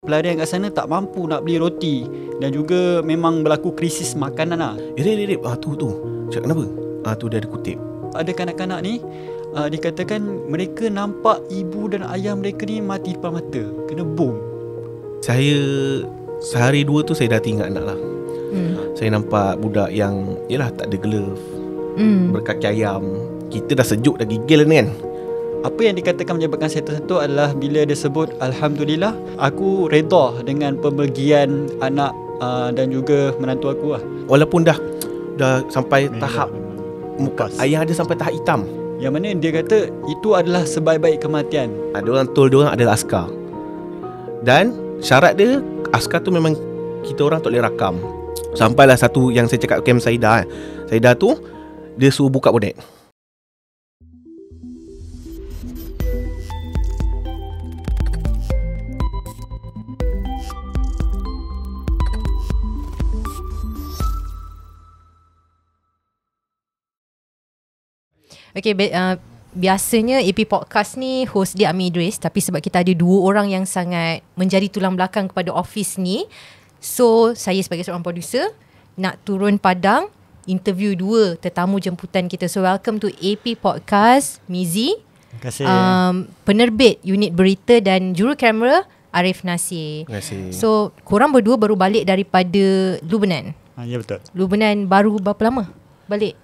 pelarian kat sana tak mampu nak beli roti. Dan juga memang berlaku krisis makanan lah. Rip. Tu cakap kenapa? Tu dia ada kutip. Ada kanak-kanak ni dikatakan mereka nampak ibu dan ayah mereka ni mati depan mata, kena bom. Saya sehari dua tu saya dah tinggal anak lah. Saya nampak budak yang yelah tak ada glove, berkaki ayam. Kita dah sejuk dah gigil ni kan. Apa yang dikatakan menyebabkan saya tersentuh adalah bila dia sebut Alhamdulillah, aku redha dengan pembagian anak dan juga menantu aku lah. Walaupun dah sampai tahap muka ayah ada sampai tahap hitam. Yang mana dia kata itu adalah sebaik-baik kematian. Ada orang tol dia orang adalah askar. Dan syarat dia askar tu memang kita orang tak boleh rakam. Sampailah satu yang saya cakap camp Saidah. Saidah tu dia suruh buka bonet. Okay, biasanya AP Podcast ni host dia Ami Idris, tapi sebab kita ada dua orang yang sangat menjadi tulang belakang kepada office ni, so saya sebagai seorang producer nak turun padang interview dua tetamu jemputan kita. So welcome to AP Podcast, Mizi. Terima kasih. Penerbit unit berita dan juru kamera Arif Nasir. Terima kasih. So korang berdua baru balik daripada Lubnan. Ya betul. Lubnan baru berapa lama balik?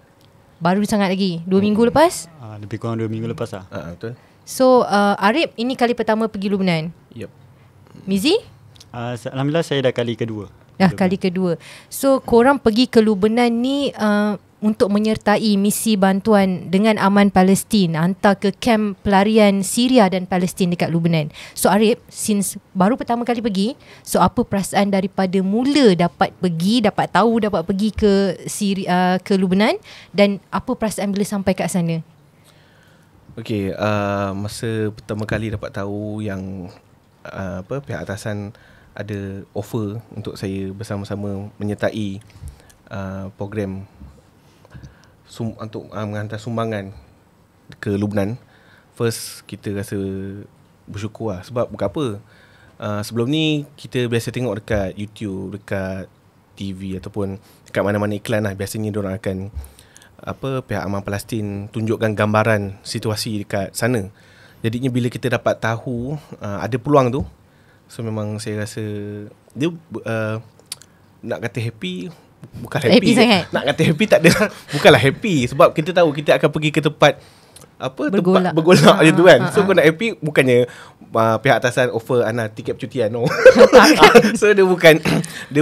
Baru sangat lagi 2 minggu lepas. Lebih kurang 2 minggu lepas lah. Betul. So Arif ini kali pertama pergi Lubnan. Yep. Mizi? Alhamdulillah saya dah kali kedua. Kali kedua. So korang pergi ke Lubnan ni untuk menyertai misi bantuan dengan aman Palestin, hantar ke kamp pelarian Syria dan Palestin dekat Lubnan. So Arif, since baru pertama kali pergi, so apa perasaan daripada mula dapat pergi ke Syria, ke Lubnan, dan apa perasaan bila sampai kat sana? Okay, masa pertama kali dapat tahu yang pihak atasan ada offer untuk saya bersama-sama menyertai program untuk menghantar sumbangan ke Lubnan. First kita rasa bersyukur lah. Sebab bukan apa, sebelum ni kita biasa tengok dekat YouTube, dekat TV ataupun dekat mana-mana iklan lah. Biasanya diorang akan pihak aman Palestin tunjukkan gambaran situasi dekat sana. Jadinya bila kita dapat tahu ada peluang tu, so memang saya rasa dia nak kata happy, bukan happy sangat. Nak kata happy tak ada. Bukanlah happy, sebab kita tahu kita akan pergi ke tempat bergolak. tempat bergolak je tu kan. So kau nak happy, bukannya pihak atasan offer Ana tiket percutian, no. So dia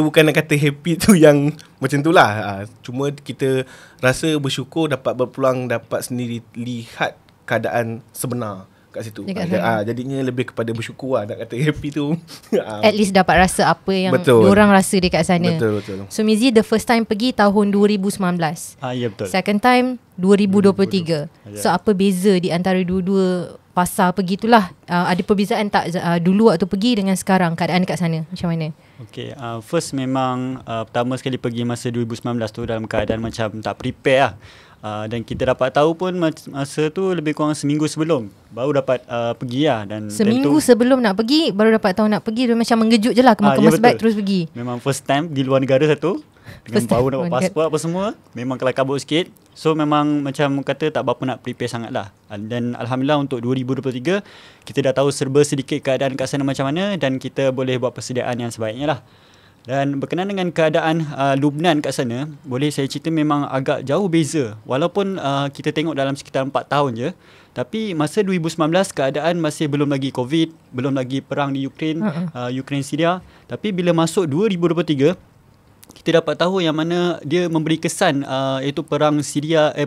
bukan nak kata happy tu yang macam tu lah. Cuma kita rasa bersyukur dapat berpeluang, dapat sendiri lihat keadaan sebenar kat situ. Jadinya lebih kepada bersyukur lah, nak kata happy tu. At least dapat rasa apa yang diorang rasa dekat sana. Betul. So Mizi the first time pergi tahun 2019. Ya betul. Second time 2023. So apa beza di antara dua-dua fasa pergi itulah? Ada perbezaan tak dulu waktu pergi dengan sekarang, keadaan dekat sana macam mana? Okay, first memang pertama sekali pergi masa 2019 tu dalam keadaan macam tak prepare lah. Dan kita dapat tahu pun masa tu lebih kurang seminggu sebelum baru dapat pergi lah. Dan seminggu sebelum nak pergi baru dapat tahu nak pergi. Dia macam mengejut je lah, kemas beg terus pergi. Memang first time di luar negara satu, dengan baru dapat pasport apa semua, memang kelam kabut sikit. So memang macam kata tak berapa nak prepare sangat lah. Dan Alhamdulillah untuk 2023 kita dah tahu serba sedikit keadaan kat sana macam mana, dan kita boleh buat persediaan yang sebaiknya lah. Dan berkenaan dengan keadaan Lubnan kat sana, boleh saya cerita memang agak jauh beza. Walaupun kita tengok dalam sekitar 4 tahun je, tapi masa 2019 keadaan masih belum lagi COVID, belum lagi perang di Ukraine, Ukraine Syria. Tapi bila masuk 2023, kita dapat tahu yang mana dia memberi kesan iaitu perang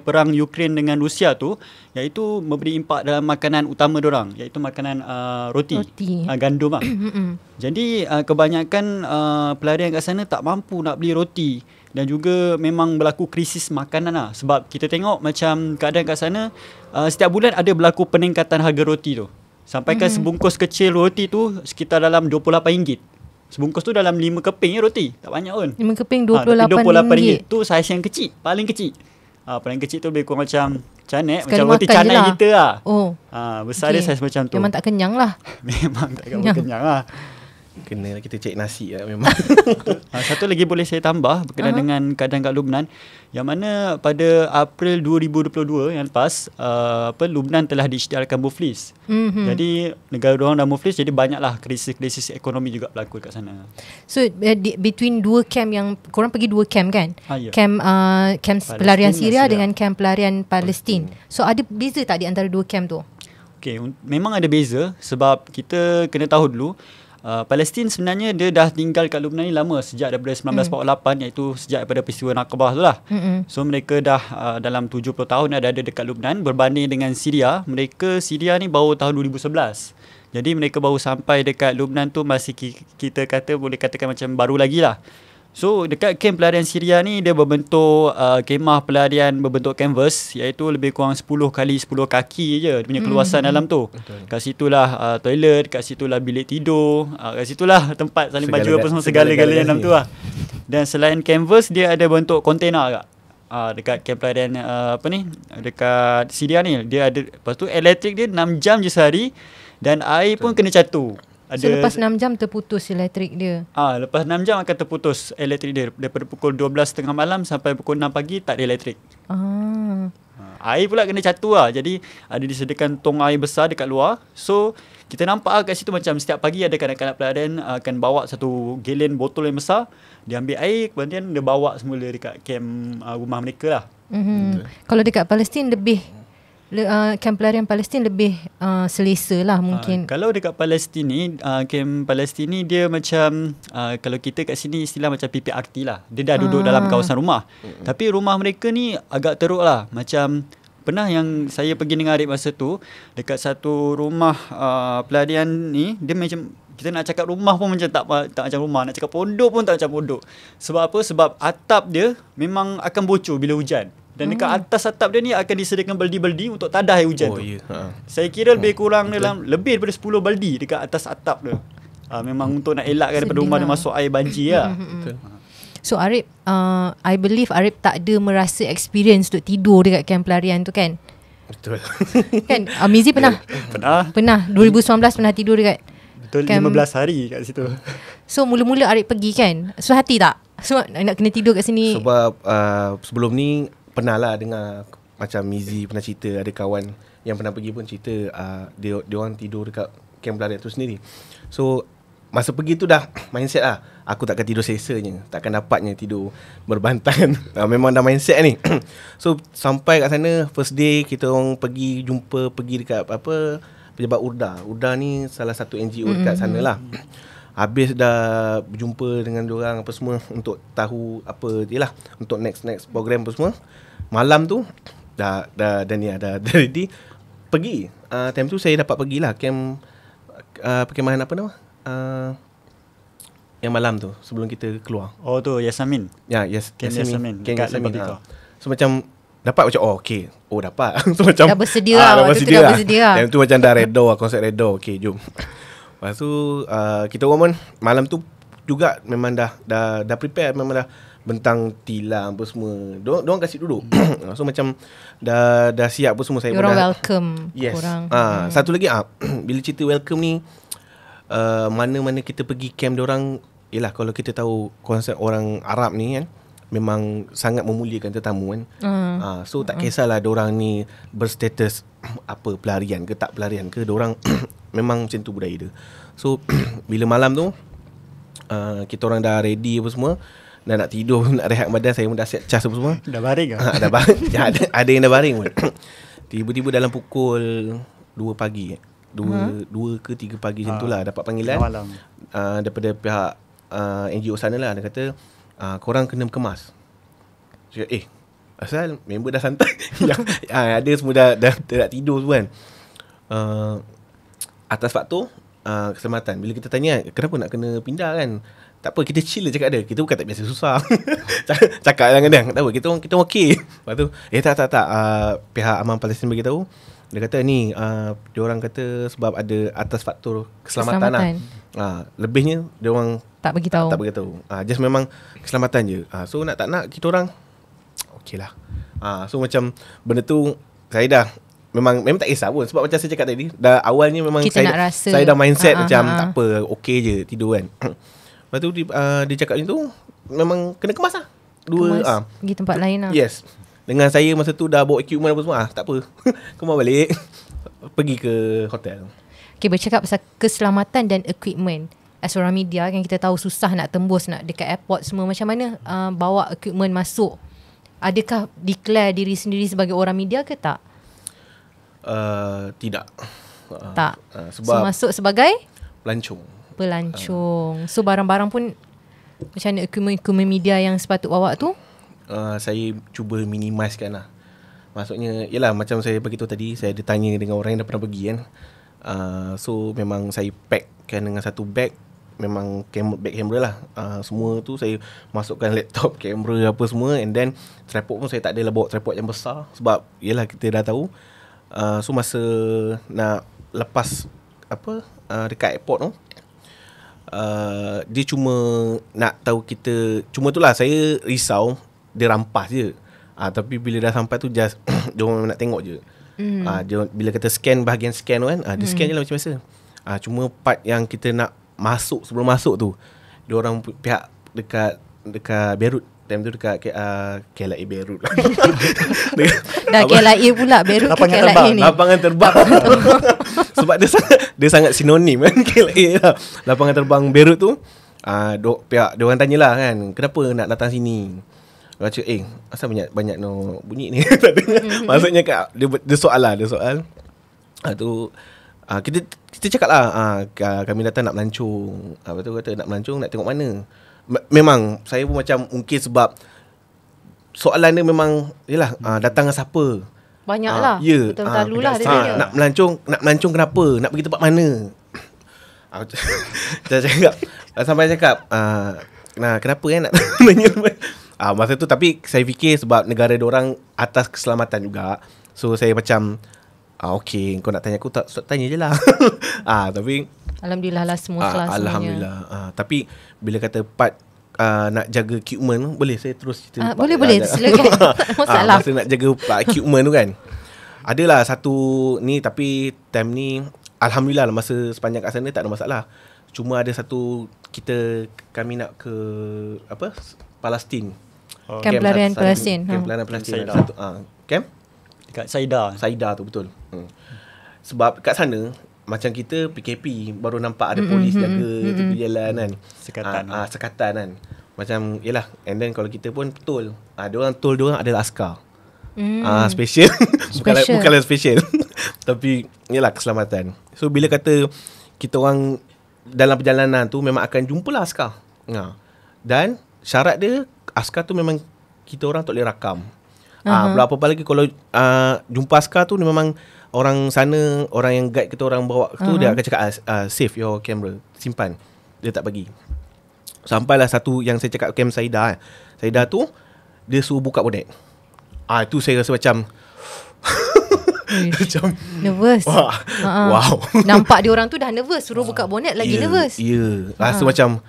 perang Ukraine dengan Rusia tu, iaitu memberi impak dalam makanan utama diorang, iaitu makanan roti. Gandum lah. Jadi kebanyakan pelarian kat sana tak mampu nak beli roti, dan juga memang berlaku krisis makanan lah. Sebab kita tengok macam keadaan kat sana, setiap bulan ada berlaku peningkatan harga roti tu. Sampaikan sebungkus kecil roti tu sekitar dalam RM28. Sebungkus tu dalam 5 keping je roti. Tak banyak pun. 5 keping RM28. Tu saiz yang kecil, paling kecil. Paling kecil tu lebih kurang macam canek, sekali macam roti canai lah kita lah. Besar dia saiz macam tu. Memang tak kenyang lah. Memang tak kenyang lah. kena kita cek nasi lah memang. Satu lagi boleh saya tambah berkenaan dengan keadaan kat Lubnan, yang mana pada April 2022 yang lepas Lubnan telah diisytiharkan muflis. Jadi negara orang dah muflis, jadi banyaklah krisis ekonomi juga berlaku kat sana. So between dua camp yang korang pergi dua camp kan? Ya. Camp pelarian Syria dengan camp pelarian Palestin. So ada beza tak di antara dua camp tu? Okay, memang ada beza sebab kita kena tahu dulu Palestin sebenarnya dia dah tinggal kat Lubnan ni lama, sejak daripada 1948, iaitu sejak daripada peristiwa Nakbah tu lah. So mereka dah dalam 70 tahun ada dekat Lubnan, berbanding dengan Syria. Syria ni baru tahun 2011. Jadi mereka baru sampai dekat Lubnan tu masih kita boleh katakan macam baru lagi lah. So dekat kamp pelarian Syria ni dia berbentuk kemah pelarian berbentuk kanvas, iaitu lebih kurang 10 kali 10 kaki je dia punya keluasan dalam tu. Kat situlah toilet, kat situlah bilik tidur, kat situlah tempat saling baju apa semua, segala-galanya dalam tu lah. Dan selain kanvas dia ada bentuk kontainer agak. Dekat kamp pelarian dekat Syria ni dia ada, lepas tu elektrik dia 6 jam je sehari dan air pun kena catur. So lepas 6 jam terputus elektrik dia. Lepas 6 jam akan terputus elektrik dia. Daripada pukul 12.30 malam sampai pukul 6 pagi tak ada elektrik. Air pula kena catur lah. Jadi ada disediakan tong air besar dekat luar. So kita nampak kat situ macam setiap pagi ada kanak-kanak pelarian akan bawa satu galen botol yang besar. Dia ambil air, kemudian dia bawa semula dekat kamp rumah mereka lah. Kalau dekat Palestin lebih kamp pelarian Palestin lebih selesa lah mungkin. Kalau dekat Palestin ni, kamp Palestin ni dia macam kalau kita kat sini istilah macam PPRT lah. Dia dah duduk dalam kawasan rumah. Tapi rumah mereka ni agak teruk lah. Macam pernah yang saya pergi dengan Arif masa tu, dekat satu rumah pelarian ni, dia macam kita nak cakap rumah pun macam tak macam rumah, nak cakap pondok pun tak macam pondok. Sebab apa? Sebab atap dia memang akan bocor bila hujan. Dan dekat atas atap dia ni akan disediakan baldi-baldi untuk tadah air hujan tu. Saya kira lebih kurang dalam lebih daripada 10 baldi dekat atas atap dia. Memang untuk nak elakkan daripada rumah dia masuk air banjir lah. So Arif, I believe Arif tak ada merasa experience untuk tidur dekat kamp pelarian tu kan? Betul. Kan? Mizi pernah? Pernah. 2019 pernah tidur dekat betul, camp 15 hari kat situ. So mula-mula Arif pergi kan, so hati tak? So nak kena tidur kat sini? Sebab sebelum ni pernah lah dengar macam Mizi pernah cerita, ada kawan yang pernah pergi pun cerita dia orang tidur dekat kamp pelarian tu sendiri. So masa pergi tu dah mindset lah, aku takkan tidur selesanya, takkan dapatnya tidur berbantan. Memang dah mindset ni. So sampai kat sana first day kita orang pergi dekat pejabat Urda ni salah satu NGO dekat sana lah. Habis dah berjumpa dengan diorang apa semua untuk tahu apa je lah untuk next program apa semua. Malam tu dah ready pergi. Time tu saya dapat pergilah camp perkemahan apa nama? Yang malam tu sebelum kita keluar. Oh tu Yasamin. Ya, Yasamin. Dekat Yasamin. So macam dapat macam okey. Dapat. So macam dah bersedia lah. Dah bersedia. Time tu macam dah redor, konsep redor. Okey, jom. Lepas tu kita orang pun malam tu juga memang dah prepare, memang dah bentang tilam apa semua. Diorang kasih duduk. So macam dah siap apa semua. Saya pun dah welcome. Yes. Korang. Satu lagi bila cerita welcome ni, mana-mana kita pergi camp diorang, yelah kalau kita tahu konsep orang Arab ni kan, memang sangat memuliakan tetamu kan. So tak kisahlah diorang ni berstatus apa, pelarian ke tak pelarian ke, diorang memang macam tu budaya dia. So bila malam tu kita orang dah ready apa semua, dah nak tidur, nak rehat badan, saya pun dah set cas apa semua. Dah baring ke? Dah baring. ada yang dah baring pun. Tiba-tiba dalam pukul 2 pagi 2 ke 3 pagi macam tu lah dapat panggilan daripada pihak NGO sana lah. Dia kata korang kena kemas. Cakap asal member dah santai. Ada semua dah nak tidur semua kan. Atas faktor keselamatan. Bila kita tanya kenapa nak kena pindah kan, tak apa, kita chill je cakap dia. Kita bukan tak biasa susah. Cakap kadang-kadang tak apa, kita okey. Lepas tu tak pihak Aman Palestin bagi tahu, dia kata ni dia orang kata sebab ada atas faktor keselamatan. Lah. Lebihnya dia orang tak bagi tahu. Tak bagi tahu. Just memang keselamatan je. So nak tak nak kita orang okeylah. So macam benda tu saya dah memang tak kisah pun. Sebab macam saya cakap tadi, dah awalnya memang Kita nak rasa. saya dah mindset macam tak apa, okey je tidur kan. Lepas tu dia cakap macam tu, memang kena kemas lah. Pergi tempat lain lah. Yes. Dengan saya masa tu dah bawa equipment apa semua, tak apa. Kemas balik. Pergi ke hotel. Okay, bercakap pasal keselamatan dan equipment. As orang media kan, kita tahu susah nak tembus, nak dekat airport semua. Macam mana bawa equipment masuk? Adakah declare diri sendiri sebagai orang media ke tak? Tidak. Tak. Sebab So masuk sebagai pelancong. So barang-barang pun macam mana equipment media yang sepatut bawa tu? Saya cuba minimizekan lah. Maksudnya, yelah macam saya beritahu tadi, saya ada tanya dengan orang yang dah pernah pergi kan. So memang saya packkan dengan satu bag, memang bag kamera lah. Semua tu saya masukkan laptop, kamera apa semua. And then tripod pun saya tak adalah bawa tripod yang besar. Sebab yelah kita dah tahu. So masa nak lepas dekat airport tu, dia cuma nak tahu kita, cuma tu lah saya risau dia rampas je. Tapi bila dah sampai tu just diorang nak tengok je. Bila kata scan, bahagian scan tu kan, dia scan je lah macam biasa. Cuma part yang kita nak masuk, sebelum masuk tu, diorang pihak dekat Beirut, time tu dekat KLIA Beirut. Dah KLIA pula, Beirut ke KLIA ni? Lapangan terbang. Sebab dia sangat sinonim kan, KLIA lah. Lapangan terbang Beirut tu, pihak diorang tanyalah kan, kenapa nak datang sini? Baca asal banyak no bunyi ni. Maksudnya dia soal. Kita cakap lah, kami datang nak melancong. Lepas tu kata nak melancong, nak tengok mana. Memang saya pun macam mungkin sebab soalan dia memang yalah, datang dengan siapa. Banyak lah. Ya. Betul-betul lah dia tanya. Nak melancong kenapa? Nak pergi tempat mana? Saya cakap, sampai cakap, nah kenapa nak tanya? Masa tu tapi saya fikir sebab negara diorang atas keselamatan juga. So saya macam okey, kau nak tanya aku, tak tanya je lah. Tapi Alhamdulillah lah semua kelas. Alhamdulillah. Tapi bila kata part nak jaga equipment, boleh saya terus cerita? Boleh silakan. Tak ada masalah. Masa nak jaga equipment tu kan, adalah satu ni, tapi time ni alhamdulillah lah, masa sepanjang kat sana tak ada masalah. Cuma ada satu, kami nak ke Palestin. Camp pelarian Palestin. Camp pelarian Palestin. Camp? Dekat Saida tu betul. Sebab kat sana macam kita PKP, baru nampak ada polis jaga tepi jalan kan. Sekatan kan. Macam yelah. And then kalau kita pun betul, diorang adalah askar. Special. Bukanlah special. Tapi yelah, keselamatan. So bila kata kita orang dalam perjalanan tu memang akan jumpalah askar. Dan syarat dia, askar tu memang kita orang tak boleh rakam. Apa-apa lagi kalau jumpa askar tu, memang orang sana, orang yang guide kita orang bawa tu, dia akan cakap save your camera, simpan. Dia tak bagi. Sampailah satu yang saya cakap, camp Saida. Saida tu dia suruh buka bonet. Itu saya rasa macam macam nervous. Wow. Nampak dia orang tu dah nervous, suruh buka bonet lagi nervous. Ya. Rasa macam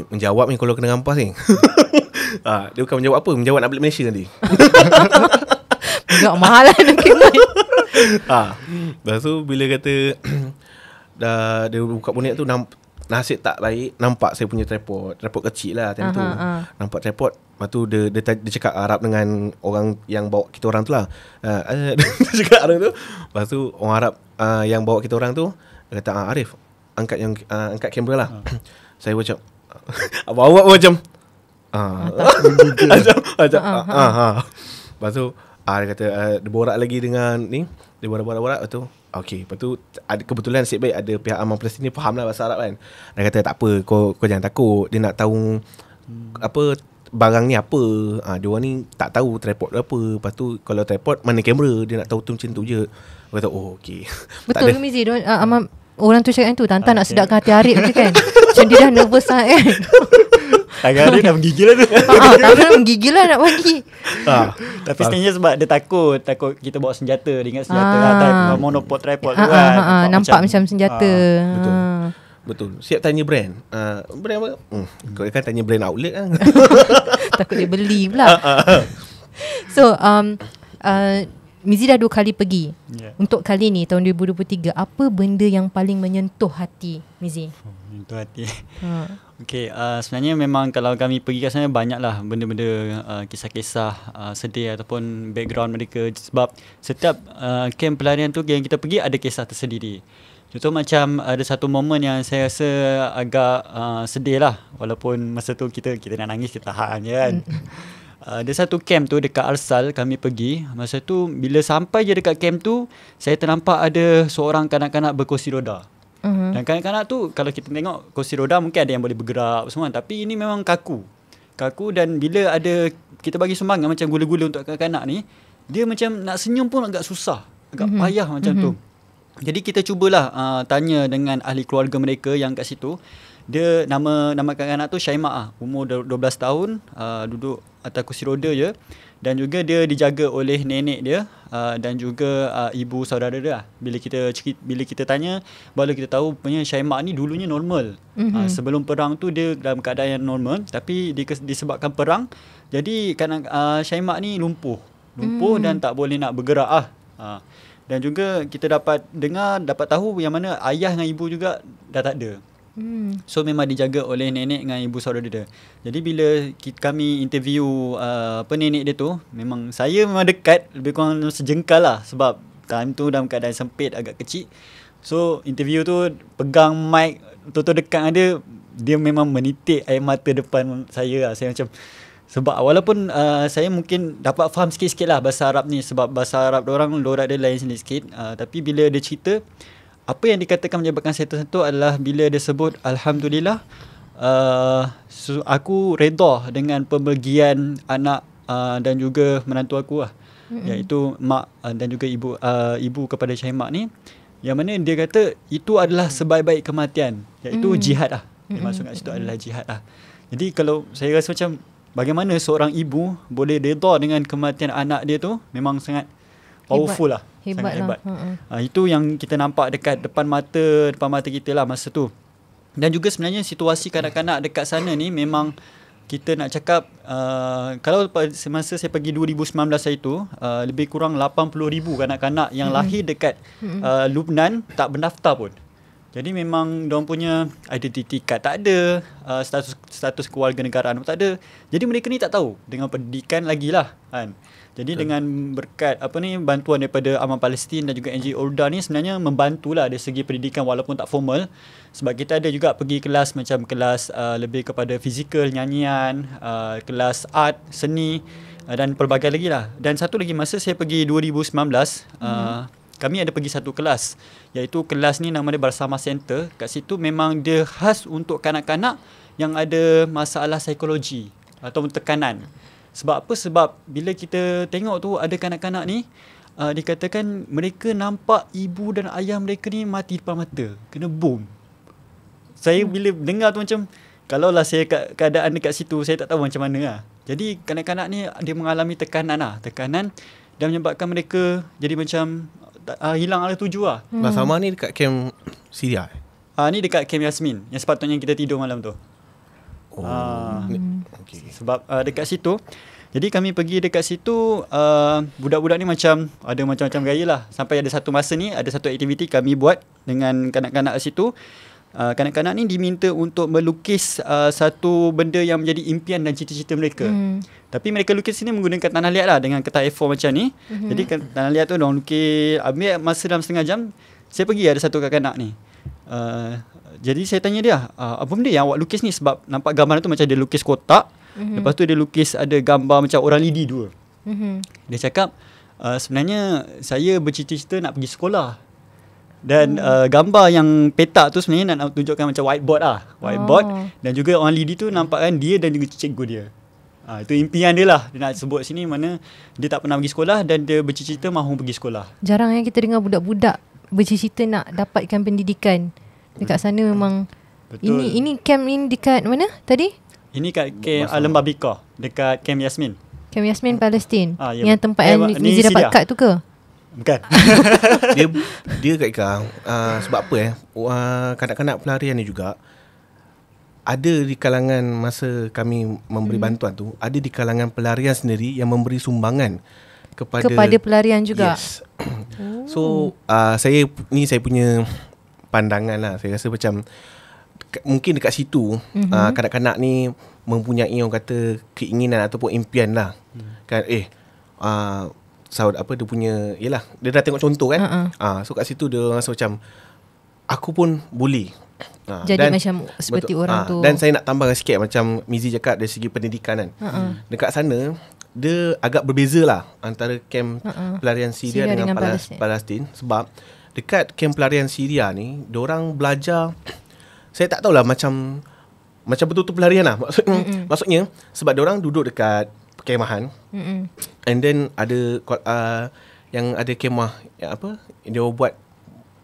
menjawab ni kalau kena rampas ni. Dia bukan menjawab apa, menjawab nak balik Malaysia nanti. Enggak mahal lah nak kemai. Lepas tu bila kata dah dia buka bonet tu, nasib tak baik, nampak saya punya tripod kecil lah time tu. Nampak tripod. Lepas tu dia cakap Arab dengan orang yang bawa kita orang tu lah. Dia cakap Arab tu. Lepas tu orang Arab yang bawa kita orang tu, dia kata Arif, angkat kamera lah. Saya macam awak macam lepas tu dia kata dia borak lagi dengan ni, dia borak-borak tu. Okey, lepas tu kebetulan nasib baik ada pihak Aman Palestin ni faham lah bahasa Arab kan. Dia kata tak apa, kau jangan takut, dia nak tahu apa barang ni apa. Dia orang ni tak tahu tripod apa. Lepas tu kalau tripod mana kamera, dia nak tahu tu macam tu je. Dia kata okey. Betul ke Mizi? Orang tu cakap tu, Tantan nak sedapkan hati Arif je kan. Macam dia dah nervous sangat kan. Tangan dia dah menggigil lah tu. Tangan dia menggigil lah nak bagi. Tapi sebenarnya sebab dia takut kita bawa senjata. Dia ingat senjata monopod tripod tu kan. Nampak macam senjata. Betul. Siap tanya brand. Brand apa? Kau kan tanya brand outlet kan. Takut dia beli pula. So Mizi dah 2 kali pergi. Untuk kali ni tahun 2023, apa benda yang paling menyentuh hati Mizi? Menyentuh hati. Okay, sebenarnya memang kalau kami pergi kat sana banyaklah benda-benda kisah-kisah sedih ataupun background mereka, sebab setiap camp pelarian tu yang kita pergi ada kisah tersendiri. Contoh macam ada satu momen yang saya rasa agak sedih lah, walaupun masa tu kita nak nangis, kita tahan je kan. Ada satu camp tu dekat Arsal kami pergi. Masa tu bila sampai je dekat camp tu, saya ternampak ada seorang kanak-kanak berkursi roda. Dan kanak-kanak tu kalau kita tengok kursi roda mungkin ada yang boleh bergerak semua, tapi ini memang kaku. Dan bila ada kita bagi sumbangan macam gula-gula untuk kanak-kanak ni, dia macam nak senyum pun agak susah, agak payah macam tu. Jadi kita cubalah tanya dengan ahli keluarga mereka yang kat situ. Dia nama kanak-kanak tu Syaimah, umur 12 tahun, duduk atas kursi roda je, dan juga dia dijaga oleh nenek dia dan juga ibu saudara dia. Bila kita tanya, baru kita tahu punya Syaimah ni dulunya normal. Sebelum perang tu dia dalam keadaan yang normal, tapi disebabkan perang, jadi Syaimah ni lumpuh dan tak boleh nak bergerak Dan juga kita dapat tahu yang mana ayah dengan ibu juga dah tak ada. So memang dijaga oleh nenek dengan ibu saudara dia. Jadi bila kami interview nenek dia tu, memang saya memang dekat, lebih kurang sejengkal lah, sebab time tu dalam keadaan sempit, agak kecil. So interview tu pegang mic betul-betul dekat dengan dia memang menitik air mata depan saya lah. Saya macam, sebab walaupun saya mungkin dapat faham sikit-sikit lah bahasa Arab ni, sebab bahasa Arab diorang lorak dia lain sikit, tapi bila dia cerita, apa yang dikatakan menyebabkan saya tersentuh adalah bila dia sebut, Alhamdulillah, aku redha dengan pemergian anak dan juga menantu aku lah, iaitu mak dan juga ibu kepada Syaimah ni, yang mana dia kata itu adalah sebaik-baik kematian, iaitu jihad lah. Dia masuk kat situ adalah jihad lah. Jadi kalau saya rasa macam bagaimana seorang ibu boleh redha dengan kematian anak dia tu, memang sangat powerful lah. Sangat hebat. Itu yang kita nampak depan mata kita lah masa tu. Dan juga sebenarnya situasi kanak-kanak dekat sana ni memang kita nak cakap, kalau semasa saya pergi 2019 hari tu, lebih kurang 80,000 kanak-kanak yang lahir dekat Lubnan tak berdaftar pun. Jadi memang diorang punya identity card tak ada, status kewarganegaraan pun tak ada. Jadi mereka ni tak tahu dengan pendidikan lagi lah kan. Jadi dengan berkat bantuan daripada Aman Palestin dan juga NGO Urda ni sebenarnya membantulah dari segi pendidikan walaupun tak formal. Sebab kita ada juga pergi kelas macam kelas lebih kepada fizikal, nyanyian, kelas art, seni dan pelbagai lagi lah. Dan satu lagi, masa saya pergi 2019, kami ada pergi satu kelas, iaitu kelas ni nama dia Bersama Center. Kat situ memang dia khas untuk kanak-kanak yang ada masalah psikologi atau tekanan. Sebab apa? Sebab bila kita tengok tu ada kanak-kanak ni dikatakan mereka nampak ibu dan ayah mereka ni mati depan mata, kena bom. Saya bila dengar tu macam, kalaulah saya keadaan dekat situ, saya tak tahu macam mana lah. Jadi kanak-kanak ni dia mengalami tekanan dan menyebabkan mereka jadi macam hilang arah tuju lah. Bersama ni dekat camp Syria? Ni dekat camp Yasmin, yang sepatutnya kita tidur malam tu. Okay. Sebab dekat situ, jadi kami pergi dekat situ, budak-budak ni macam ada macam-macam gaya lah. Sampai ada satu masa ni, ada satu aktiviti kami buat dengan kanak-kanak situ. Kanak-kanak ni diminta untuk melukis satu benda yang menjadi impian dan cita-cita mereka. Tapi mereka lukis sini menggunakan tanah liat lah, dengan kertas A4 macam ni. Jadi tanah liat tu diorang lukis, ambil masa dalam setengah jam. Saya pergi ada satu kanak-kanak ni, jadi saya tanya dia, apa benda yang awak lukis ni? Sebab nampak gambar tu macam dia lukis kotak, lepas tu dia lukis ada gambar macam orang lidi dua. Dia cakap, sebenarnya saya bercita-cita nak pergi sekolah. Dan gambar yang petak tu sebenarnya nak tunjukkan macam whiteboard lah, dan juga orang lidi tu nampakkan dia dan juga cikgu dia. Itu impian dia lah. Dia nak sebut sini mana dia tak pernah pergi sekolah dan dia bercita-cita mahu pergi sekolah. Jarang yang kita dengar budak-budak bercita-cita nak dapatkan pendidikan dekat sana. Memang betul. Ini camp ini dekat mana tadi? Ini kat camp Lembah Bika, dekat camp Yasmin. Camp Yasmin Palestin. Yang tempat yang Mizi dapat kad tu ke? Bukan. dia kat Ikang, sebab apa kanak-kanak pelarian ni juga ada di kalangan, masa kami memberi bantuan tu, ada di kalangan pelarian sendiri yang memberi sumbangan kepada pelarian juga. Yes. So saya punya pandangan lah. Saya rasa macam mungkin dekat situ kanak-kanak ni mempunyai orang kata keinginan ataupun impian lah. Kan dia punya, yelah, dia dah tengok contoh kan. So kat situ dia rasa macam aku pun boleh. Jadi macam seperti orang tu. Dan saya nak tambahkan sikit macam Mizi cakap dari segi pendidikan kan. Dekat sana dia agak berbeza lah antara kem pelarian Syria dengan Palestin. Sebab dekat kem pelarian Syria ni diorang belajar, saya tak tahulah macam betul-betul pelarian lah. Maksudnya sebab diorang duduk dekat kemahan, and then ada yang ada kemah yang apa dia buat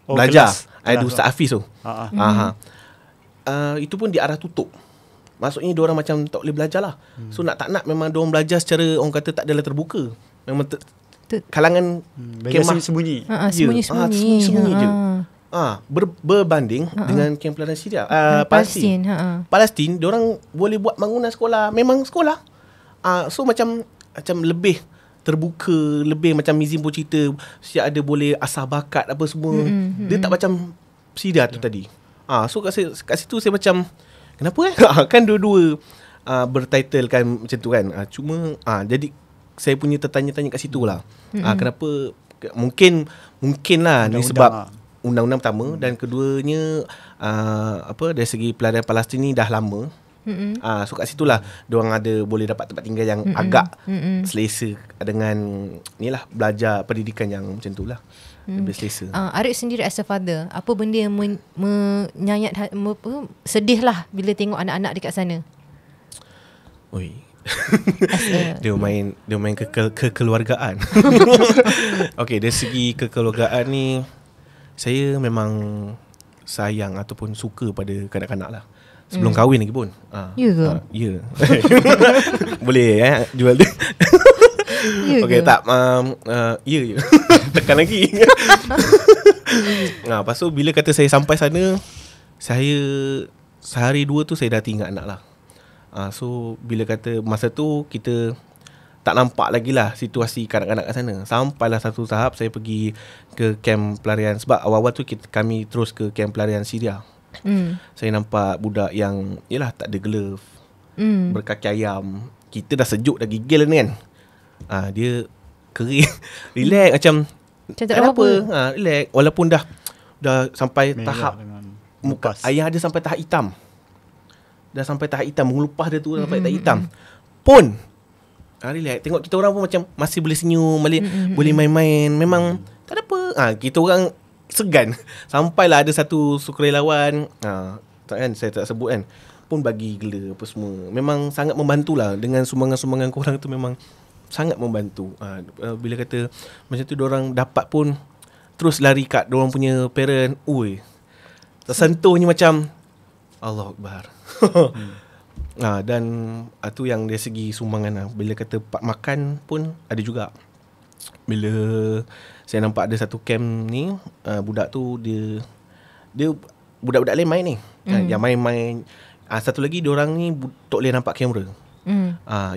belajar, ada Ustaz Hafiz tu. Itu pun di arah tutup. Maksudnya diorang macam tak boleh belajar lah. So nak tak nak memang diorang belajar secara orang kata tak adalah terbuka. Memang kalangan kemah sembunyi. Sembunyi-sembunyi je. Berbanding dengan kem pelarian Syria, Palestin. Palestin diorang boleh buat bangunan sekolah, memang sekolah. So macam lebih terbuka, lebih macam Mizim pun cerita, siap ada boleh asah bakat apa semua. Dia tak macam Syria tu tadi. So kat situ saya macam kenapa kan dua-dua bertitle kan macam tu kan. Cuma jadi saya punya tertanya-tanya kat situ lah. Kenapa mungkin lah ni sebab undang-undang pertama, dan keduanya dari segi pelarian Palestin ni dah lama. So kat situlah diorang ada boleh dapat tempat tinggal yang agak selesa dengan ni lah, belajar pendidikan yang macam tu lah. Lebih selesa. Arif sendiri as a father, apa benda yang menyayat sedih lah bila tengok anak-anak dekat sana? Oi. Dia main kekeluargaan. Okay, dari segi kekeluargaan ni saya memang sayang ataupun suka pada kanak-kanak lah. Sebelum kahwin lagi pun. Ya ke? Ya. Boleh jual dia. Okay, tak. Ya. Tekan lagi. Lepas tu bila kata saya sampai sana, saya sehari dua tu saya dah tinggal anak lah. So bila kata masa tu kita tak nampak lagi lah situasi kanak-kanak kat sana. Sampailah satu tahap saya pergi ke kem pelarian. Sebab awal-awal tu kami terus ke kem pelarian Syria. Saya nampak budak yang yelah tak ada glove, berkaki ayam. Kita dah sejuk, dah gigil ni kan. Dia kering, relax macam tak ada apa. Relax. Walaupun dah sampai Merah tahap muka ayah ada sampai tahap hitam. Dah sampai tahap hitam, mengelupah dia tu sampai tahap hitam. Pun relax. Tengok kita orang pun macam masih boleh senyum, boleh main-main. Memang tak ada apa. Kita orang segan. Sampailah ada satu sukarelawan, tak kan, saya tak sebut kan, pun bagi gela apa semua. Memang sangat membantulah. Dengan sumbangan-sumbangan korang tu memang sangat membantu. Bila kata macam tu diorang dapat pun terus lari kat diorang punya parent. Ui, tersentuhnya macam Allah Akbar. Dan tu yang dari segi sumbangan lah. Bila kata pak makan pun ada juga. Bila saya nampak ada satu camp ni, budak tu dia budak-budak lain main ni. Yang main-main. Satu lagi diorang ni tak boleh nampak kamera.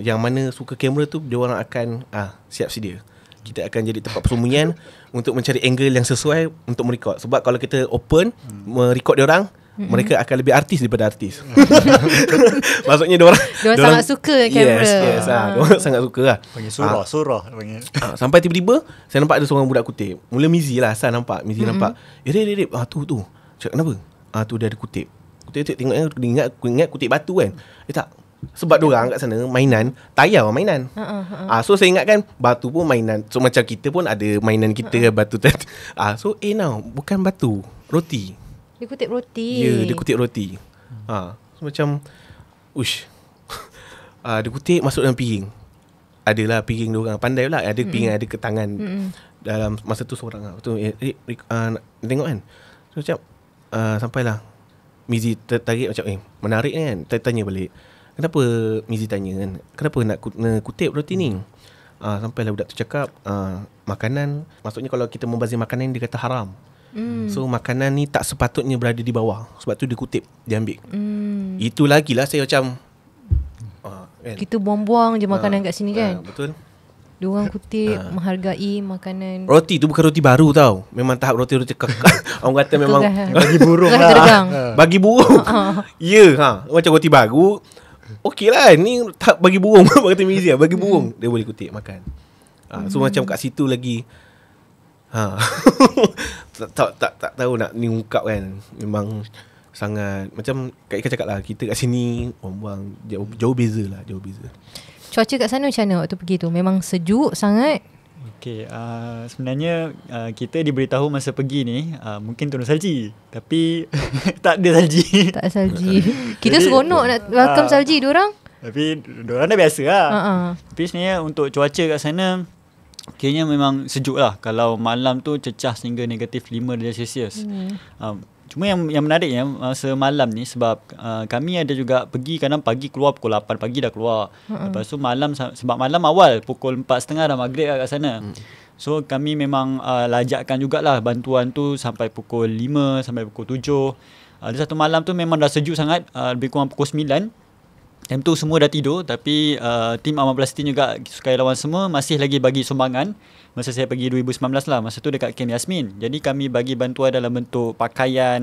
Yang mana suka kamera tu diorang akan siap sedia. Kita akan jadi tempat persembunyian untuk mencari angle yang sesuai untuk merekod. Sebab kalau kita open merekod diorang, mereka akan lebih artis daripada artis. Maksudnya diorang sangat suka kamera. Yes, diorang sangat suka lah. Panggil surah panggil. Sampai tiba-tiba saya nampak ada seorang budak kutip. Mula Mizi lah, asal nampak Mizi nampak. Rip, tu. Cakap kenapa? Tu dia ada kutip. Kutip tengok ingat kutip batu kan. Tak. Sebab diorang kat sana mainan tayar mainan. So saya ingatkan batu pun mainan. So macam kita pun ada mainan kita batu tadi. So bukan batu, roti. Dia kutip roti. Ya, dia kutip roti. So macam dia kutip masuk dalam piring. Adalah piring diorang. Pandai pula. Ada piring, ada ke tangan. Dalam masa tu seorang lah. Betul, tengok kan. So macam sampailah Mizi tertarik macam menarik kan. Tanya balik. Kenapa Mizi tanya kan, kenapa nak kutip roti ni? Sampailah budak tu cakap makanan, maksudnya kalau kita membazir makanan dia kata haram. So makanan ni tak sepatutnya berada di bawah. Sebab tu dia kutip, dia ambil. Itu lagi lah saya macam kan? Kita buang-buang je makanan kat sini kan. Betul. Diorang kutip menghargai makanan. Roti tu bukan roti baru tau. Memang tahap roti-roti kekal. Orang kata memang bagi burung Gerai lah. terdegang. bagi burung. Ya, macam roti baru. Okey lah, ni tahap bagi burung. Kata Mizia, bagi burung dia boleh kutip makan. So macam kat situ lagi tak tahu nak ni ungkap kan. Memang sangat macam Kak Ika cakap lah, kita kat sini orang buang jauh beza lah, jauh beza. Cuaca kat sana macam mana waktu pergi tu? Memang sejuk sangat? Okay, sebenarnya kita diberitahu masa pergi ni mungkin turun salji, tapi tak ada salji. Tak ada salji. Kita Jadi, seronok nak welcome salji diorang. Tapi diorang dah biasa lah. Ha. Tapi sebenarnya untuk cuaca kat sana kayaknya memang sejuk lah. Kalau malam tu cecah sehingga negatif 5 darjah Celsius. Cuma yang menariknya masa malam ni, sebab kami ada juga pergi kadang pagi keluar pukul 8 pagi dah keluar. Lepas tu malam, sebab malam awal pukul 4.30 dah maghrib kat sana. So kami memang lajakkan jugalah bantuan tu sampai pukul 5 sampai pukul 7. Ada satu malam tu memang dah sejuk sangat, lebih kurang pukul 9. Time tu semua dah tidur, tapi tim Amal Palestin juga sukarelawan semua masih lagi bagi sumbangan. Masa saya pergi 2019 lah, masa tu dekat Camp Yasmin. Jadi kami bagi bantuan dalam bentuk pakaian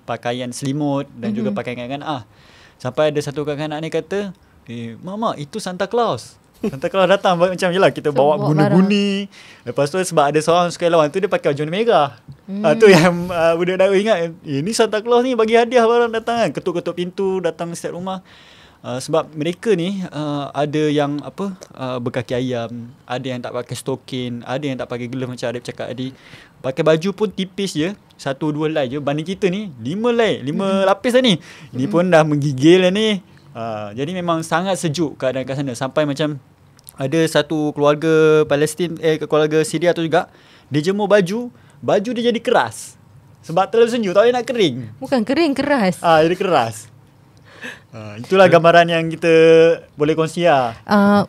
pakaian selimut dan juga pakaian kanak-kanak. Sampai ada satu kanak-kanak ni kata, Mak, itu Santa Claus. Santa Claus datang macam je lah, kita bawa guni-guni. Lepas tu sebab ada seorang sukarelawan tu dia pakai baju merah. Tu yang budak Daud ingat, ni Santa Claus ni bagi hadiah barang datang kan. Ketuk-ketuk pintu, datang setiap rumah. Sebab mereka ni ada yang berkaki ayam, ada yang tak pakai stokin, ada yang tak pakai glove macam Arif cakap tadi. Pakai baju pun tipis je, 1-2 lai je. Banding kita ni 5 lai, 5 lapis dah ni. Ni pun dah menggigil dah ni. Jadi memang sangat sejuk keadaan kat sana. Sampai macam ada satu keluarga Palestin, keluarga Syria tu juga, dia jemur baju dia jadi keras. Sebab terlalu sejuk, tak boleh nak kering. Bukan kering, keras. Jadi keras. Itulah gambaran yang kita boleh kongsi lah.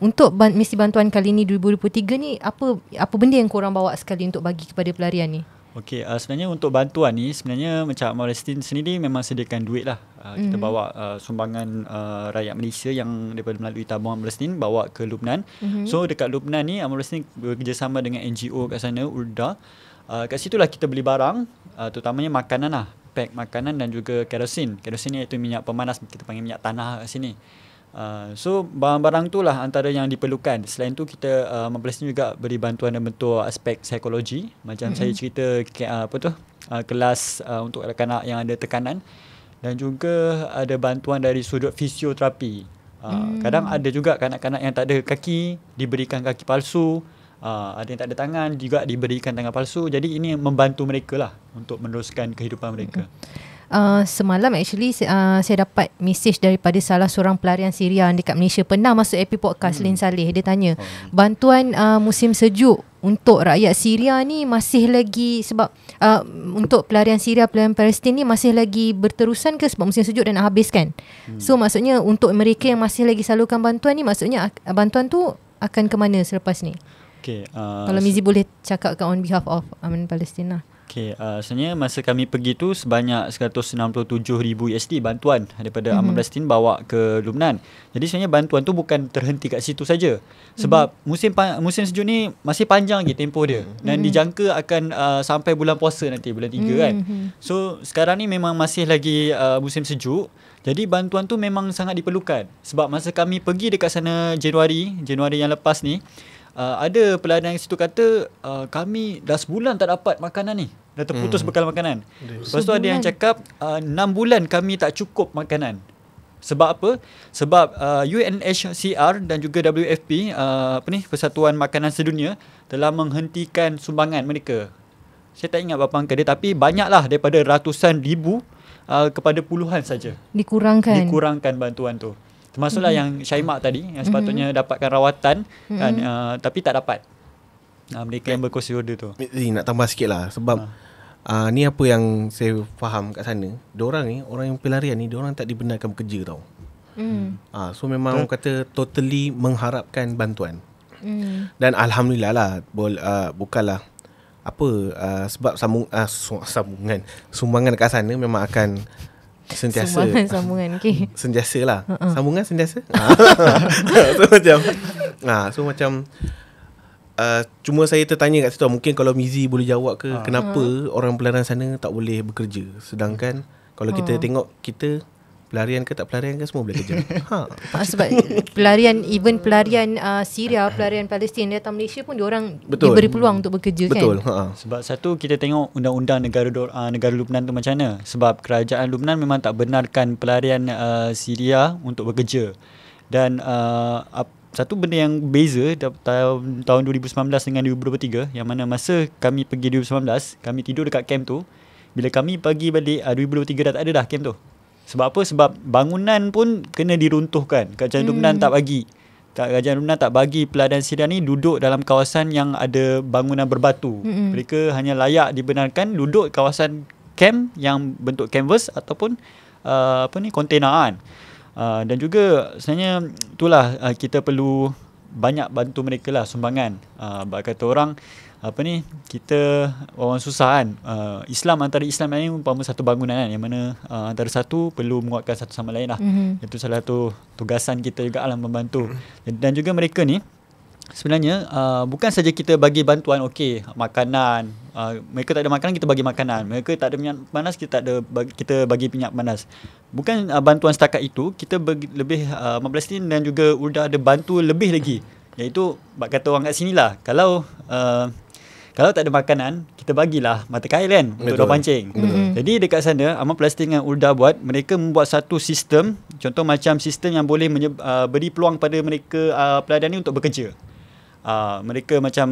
Untuk misi bantuan kali ni 2023 ni, apa benda yang korang bawa sekali untuk bagi kepada pelarian ni? Okey, sebenarnya untuk bantuan ni, sebenarnya macam Amal Palestin sendiri memang sediakan duit lah. Kita bawa sumbangan rakyat Malaysia yang daripada melalui tabungan Palestin bawa ke Lubnan. So dekat Lubnan ni Amal Palestin bekerjasama dengan NGO kat sana, Urda. Kat situlah kita beli barang, terutamanya makanan lah. Pack makanan dan juga kerosin. Kerosin ni iaitu minyak pemanas, kita panggil minyak tanah kat sini. So barang-barang tu lah antara yang diperlukan. Selain tu kita Amal Palestin juga beri bantuan dalam bentuk aspek psikologi. Macam saya cerita kelas untuk anak-anak yang ada tekanan. Dan juga ada bantuan dari sudut fisioterapi. Kadang ada juga kanak-kanak yang tak ada kaki, diberikan kaki palsu. Ada yang tak ada tangan, juga diberikan tangan palsu. Jadi ini membantu mereka lah untuk meneruskan kehidupan mereka. Semalam actually saya dapat mesej daripada salah seorang pelarian Syria dekat Malaysia, pernah masuk EP Podcast, Lin Saleh. Dia tanya, bantuan musim sejuk untuk rakyat Syria ni masih lagi, sebab untuk pelarian Syria, pelarian Palestin ni masih lagi berterusan ke sebab musim sejuk dan nak habis kan? So maksudnya untuk mereka yang masih lagi salurkan bantuan ni, maksudnya bantuan tu akan ke mana selepas ni? Okay, kalau Mizi boleh cakapkan on behalf of Aman Palestin lah. Okay, sebenarnya masa kami pergi tu sebanyak 167,000 USD bantuan daripada Amal Palestin bawa ke Lubnan. Jadi sebenarnya bantuan tu bukan terhenti kat situ saja. Sebab musim sejuk ni masih panjang lagi tempoh dia. Dan dijangka akan sampai bulan puasa nanti, bulan 3 kan. So sekarang ni memang masih lagi musim sejuk. Jadi bantuan tu memang sangat diperlukan. Sebab masa kami pergi dekat sana Januari yang lepas ni, ada pelarian yang situ kata kami dah sebulan tak dapat makanan ni. Dah terputus bekal makanan. Lepas tu ada yang cakap 6 bulan kami tak cukup makanan. Sebab apa? Sebab UNHCR dan juga WFP, Persatuan Makanan Sedunia, telah menghentikan sumbangan mereka. Saya tak ingat berapa angka dia, tapi banyaklah, daripada ratusan ribu kepada puluhan saja. Dikurangkan bantuan tu. Termasuklah yang Syaimak tadi, yang sepatutnya dapatkan rawatan kan, tapi tak dapat. Mereka yang berkursi roda tu. Nak tambah sikit lah. Sebab ni apa yang saya faham kat sana, diorang ni, orang yang pelarian ni, diorang tak dibenarkan bekerja tau. So memang orang kata totally mengharapkan bantuan. Dan Alhamdulillah lah, bukanlah sebab sumbangan kat sana memang akan sentiasa sambungan okey. Sentiasa lah. Sambungan sentiasa. So macam cuma saya tertanya kat situ, mungkin kalau Mizi boleh jawab ke, kenapa orang pelarian sana tak boleh bekerja, sedangkan kalau kita tengok, kita pelarian ke tak pelarian ke semua boleh kerja. Sebab pelarian Syria, pelarian Palestin datang Malaysia pun diorang diberi peluang untuk bekerja. Betul. Kan. Sebab satu, kita tengok undang-undang negara Lubnan tu macam mana. Sebab kerajaan Lubnan memang tak benarkan pelarian Syria untuk bekerja. Dan satu benda yang beza tahun 2019 dengan 2023, yang mana masa kami pergi 2019, kami tidur dekat camp tu. Bila kami pergi balik 2023 dah tak ada dah camp tu. Sebab apa? Sebab bangunan pun kena diruntuhkan. Kerajaan Lubnan tak bagi. Kerajaan Lubnan tak bagi pelarian Syria ni duduk dalam kawasan yang ada bangunan berbatu. Mereka hanya layak dibenarkan duduk kawasan camp yang bentuk kanvas ataupun kontena kan. Dan juga sebenarnya itulah kita perlu banyak bantu mereka lah, sumbangan. Kata orang kita orang susah kan. Antara Islam ni umpama satu bangunan kan, yang mana antara satu perlu menguatkan satu sama lain lah. Itu salah satu tugasan kita juga lah, membantu. Dan juga mereka ni sebenarnya bukan saja kita bagi bantuan, makanan. Mereka tak ada makanan, kita bagi makanan. Mereka tak ada minyak panas, kita bagi minyak panas. Bukan bantuan setakat itu, kita bagi lebih Palestin dan juga URDA ada bantu lebih lagi, iaitu kata orang kat sini lah, kalau tak ada makanan, kita bagilah mata kail kan, untuk diorang pancing. Jadi dekat sana, Amal Palestin dengan URDA buat, mereka membuat satu sistem, contoh macam sistem yang boleh beri peluang pada mereka pelarian ni untuk bekerja. Mereka macam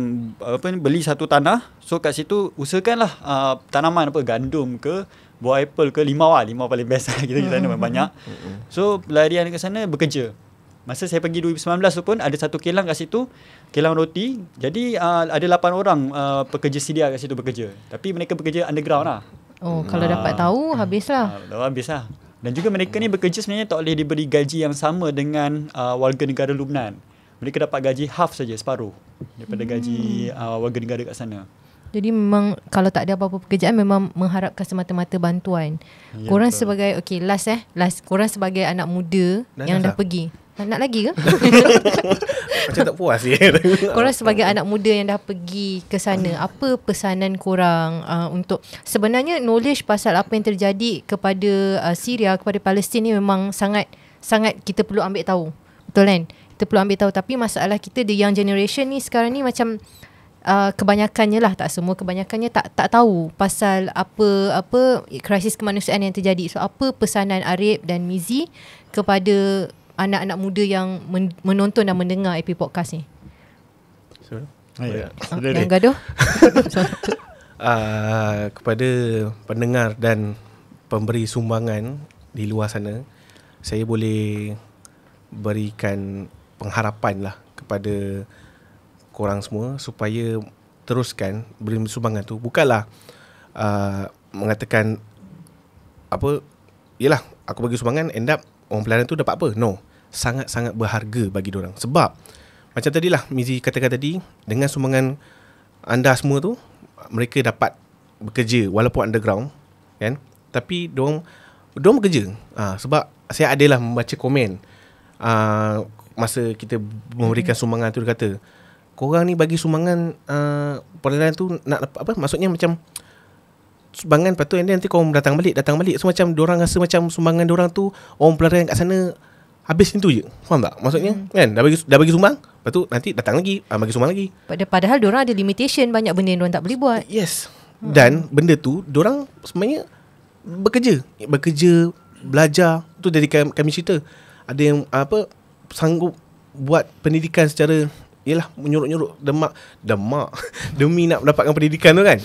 beli satu tanah, so kat situ usahakanlah tanaman gandum ke, buah apple ke, limau paling best kita di sana banyak. So pelarian kat sana bekerja. Masa saya pergi 2019 tu pun ada satu kilang kat situ, kilang roti. Jadi ada 8 orang pekerja Syria kat situ bekerja. Tapi mereka bekerja underground lah. Kalau dapat tahu habislah. Habislah. Dan juga mereka ni bekerja sebenarnya tak boleh diberi gaji yang sama dengan warga negara Lubnan. Mereka dapat gaji half saja, separuh daripada gaji warga negara kat sana. Jadi memang kalau tak ada apa-apa pekerjaan, memang mengharapkan semata-mata bantuan. Ya, korang betul. Sebagai last korang sebagai anak muda yang dah pergi. Nak lagi ke? Macam tak puas je. Korang sebagai anak muda yang dah pergi ke sana, apa pesanan korang untuk sebenarnya knowledge pasal apa yang terjadi kepada Syria, kepada Palestin ni memang sangat kita perlu ambil tahu. Betul kan? Kita perlu ambil tahu, tapi masalah kita the young generation ni sekarang ni macam kebanyakannya lah, tak semua, kebanyakannya tak tahu pasal apa krisis kemanusiaan yang terjadi. So apa pesanan Arif dan Mizi kepada anak-anak muda yang menonton dan mendengar EP Podcast ni? Yang gaduh? Kepada pendengar dan pemberi sumbangan di luar sana, saya boleh berikan pengharapan lah kepada korang semua supaya teruskan beri sumbangan tu. Bukanlah mengatakan yelah aku bagi sumbangan, end up orang pelarian tu dapat apa? No. Sangat-sangat berharga bagi diorang. Sebab macam tadilah Mizi katakan tadi, dengan sumbangan anda semua tu, mereka dapat bekerja walaupun underground kan. Tapi diorang bekerja. Sebab saya adalah membaca komen masa kita memberikan sumbangan tu, dia kata korang ni bagi sumbangan pelarian tu nak apa? Maksudnya macam sumbangan, lepas tu nanti korang datang balik. So macam diorang rasa macam sumbangan diorang tu, orang pelarian kat sana habis itu je. Faham tak? Maksudnya kan dah bagi sumbang, lepas tu nanti datang lagi bagi sumbang lagi. Padahal diorang ada limitation, banyak benda yang diorang tak boleh buat. Yes. Dan benda tu diorang sebenarnya bekerja, belajar. Tu dari kami cerita, ada yang sanggup buat pendidikan secara menyuruk-nyuruk demak demi nak mendapatkan pendidikan tu kan.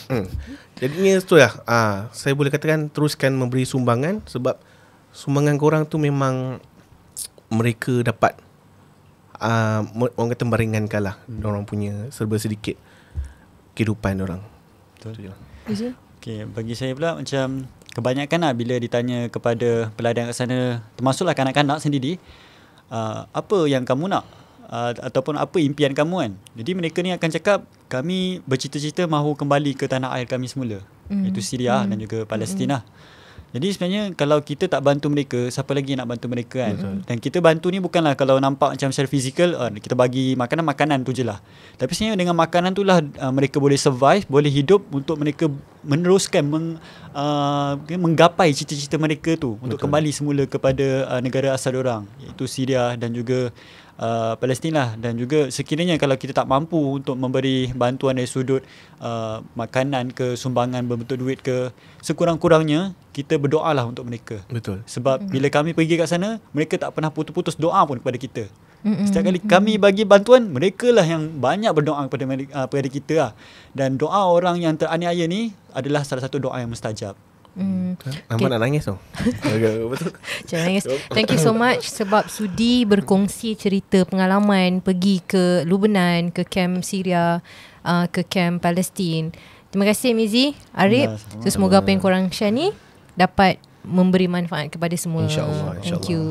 Jadinya tu lah, saya boleh katakan teruskan memberi sumbangan, sebab sumbangan korang tu memang mereka dapat orang kata meringankan lah orang punya serba sedikit kehidupan orang. Betul. Okay, bagi saya pula macam kebanyakan lah bila ditanya kepada pelarian kat sana, termasuklah kanak-kanak sendiri, apa yang kamu nak? Ataupun apa impian kamu kan. Jadi mereka ni akan cakap, kami bercita-cita mahu kembali ke tanah air kami semula, iaitu Syria dan juga Palestin lah. Jadi sebenarnya kalau kita tak bantu mereka, siapa lagi nak bantu mereka kan? Dan kita bantu ni bukanlah kalau nampak macam secara fizikal, kita bagi makanan tu je lah. Tapi sebenarnya dengan makanan tu lah mereka boleh survive, boleh hidup untuk mereka meneruskan menggapai cita-cita mereka tu untuk kembali semula kepada negara asal diorang, iaitu Syria dan juga Palestin lah. Dan juga sekiranya kalau kita tak mampu untuk memberi bantuan dari sudut makanan ke, sumbangan berbentuk duit ke, sekurang-kurangnya kita berdoa lah untuk mereka. Betul. Sebab bila kami pergi kat sana, mereka tak pernah putus-putus doa pun kepada kita. Setiap kali kami bagi bantuan, mereka lah yang banyak berdoa kepada kita lah. Dan doa orang yang teraniaya ni adalah salah satu doa yang mustajab. Nampak nak nangis tu. Betul. Jangan nangis. Thank you so much sebab sudi berkongsi cerita pengalaman pergi ke Lubnan, ke kamp Syria, ke kamp Palestin. Terima kasih Mizi, Arif. So, semoga apa yang korang share ni dapat memberi manfaat kepada semua. InsyaAllah. Thank you.